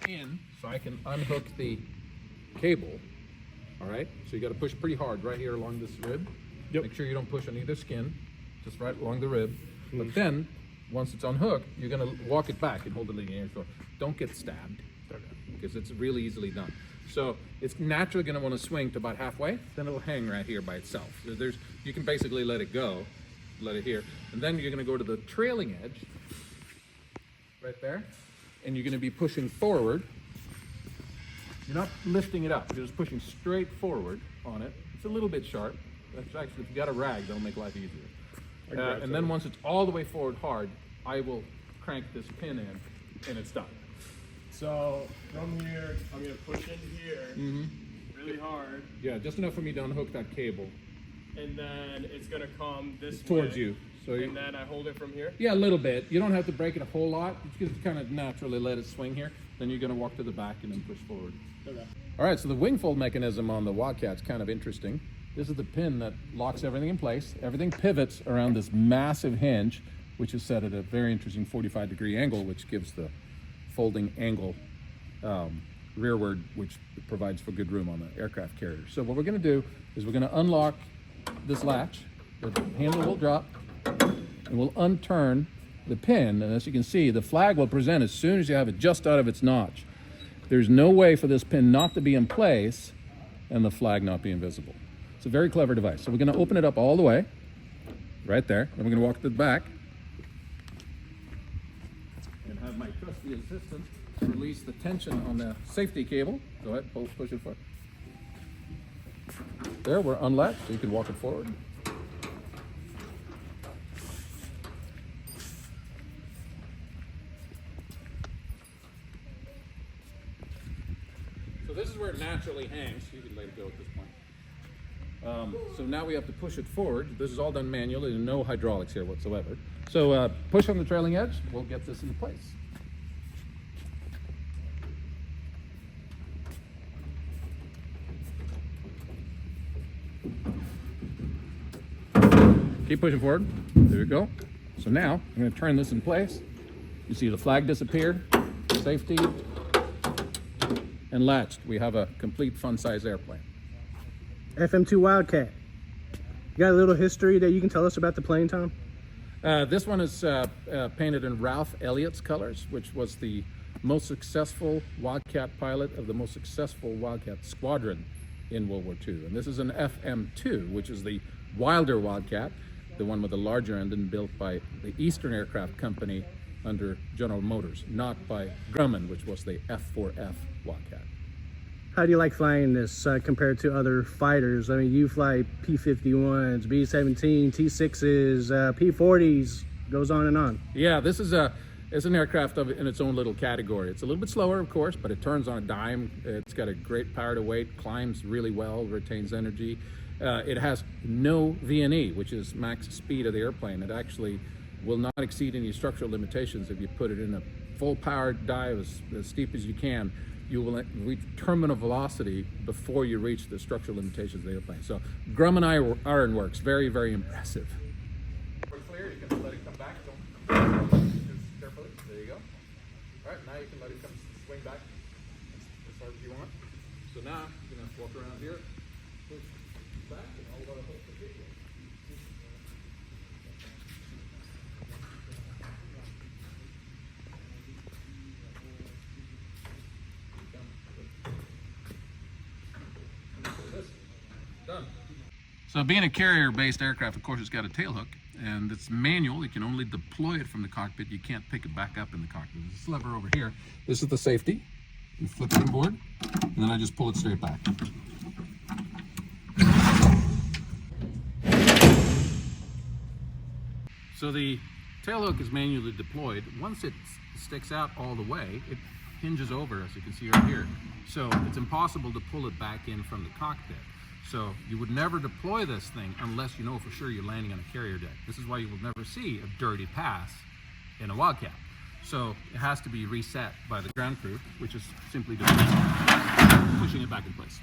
in so I can unhook the cable. All right, so you got to push pretty hard right here along this rib. Yep. Make sure you don't push on either skin, just right along the rib. But then, once it's unhooked, you're going to walk it back and hold it in the air. So don't get stabbed, because it's really easily done. So it's naturally going to want to swing to about halfway, then it'll hang right here by itself. So you can basically let it go, let it here, and then you're going to go to the trailing edge, right there, and you're going to be pushing forward. You're not lifting it up, you're just pushing straight forward on it. It's a little bit sharp. That's actually, if you got a rag, that'll make life easier. And then once it's all the way forward hard, I will crank this pin in, and it's done. So from here, I'm gonna push in here really hard. Yeah, just enough for me to unhook that cable. And then it's gonna come this Towards way. you. So and then I hold it from here? Yeah, a little bit. You don't have to break it a whole lot. You just kind of naturally let it swing here. Then you're gonna walk to the back and then push forward. Okay. All right, so the wing fold mechanism on the Wildcat's kind of interesting. This is the pin that locks everything in place. Everything pivots around this massive hinge, which is set at a very interesting 45-degree angle, which gives the folding angle rearward, which provides for good room on the aircraft carrier. So what we're gonna do is we're gonna unlock this latch. The handle will drop, and we'll unturn the pin. And as you can see, the flag will present as soon as you have it just out of its notch. There's no way for this pin not to be in place and the flag not be invisible. It's a very clever device. So we're going to open it up all the way, right there, and we're going to walk to the back and have my trusty assistant release the tension on the safety cable. Go ahead, push it forward. There, we're unlatched, so you can walk it forward. So this is where it naturally hangs. You can let it go at this point. So now we have to push it forward. This is all done manually and no hydraulics here whatsoever. So push on the trailing edge, we'll get this in place. Keep pushing forward. There we go. So now I'm going to turn this in place. You see the flag disappear, safety, and latched. We have a complete fun-size airplane. FM-2 Wildcat. You got a little history that you can tell us about the plane, Tom? This one is painted in Ralph Elliott's colors, which was the most successful Wildcat pilot of the most successful Wildcat squadron in World War II. And this is an FM-2, which is the wilder Wildcat, the one with the larger engine built by the Eastern Aircraft Company under General Motors, not by Grumman, which was the F4F Wildcat. How do you like flying this compared to other fighters? I mean, you fly P-51s, B-17, T-6s, P-40s, goes on and on. Yeah, this is it's an aircraft in its own little category. It's a little bit slower, of course, but it turns on a dime. It's got a great power to weight, climbs really well, retains energy. It has no VNE, which is max speed of the airplane. It actually will not exceed any structural limitations if you put it in a full powered dive as steep as you can. You will reach terminal velocity before you reach the structural limitations of the airplane. So Grumman Ironworks, very, very impressive. We're clear, you can let it come back. Just carefully, there you go. All right, now you can let it come swing back as hard as you want. So now, you're gonna walk around here, push back, and all about a whole particular. Done. So being a carrier-based aircraft, of course, it's got a tail hook, and it's manual. You can only deploy it from the cockpit. You can't pick it back up in the cockpit. There's this lever over here. This is the safety. You flip it inboard, and then I just pull it straight back. So the tail hook is manually deployed. Once it sticks out all the way, it hinges over, as you can see right here. So it's impossible to pull it back in from the cockpit. So you would never deploy this thing unless you know for sure you're landing on a carrier deck. This is why you will never see a dirty pass in a Wildcat. So it has to be reset by the ground crew, which is simply just pushing it back in place.